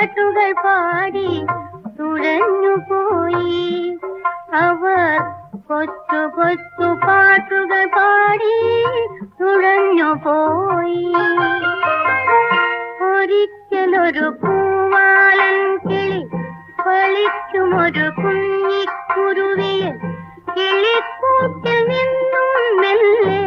പാട്ടുകൾ പാടി തുഴഞ്ഞുപോയി. അവർ കൊച്ചു കൊച്ചു പാട്ടുകൾ പാടി തുഴഞ്ഞുപോയി. ഒരിക്കലൊരു പൂവാലൻ കിളി കളിക്കുമൊരു കുഞ്ഞിക്കുരുവിയെ കിളിക്കൂട്ടിൽ നിന്നും മെല്ലെ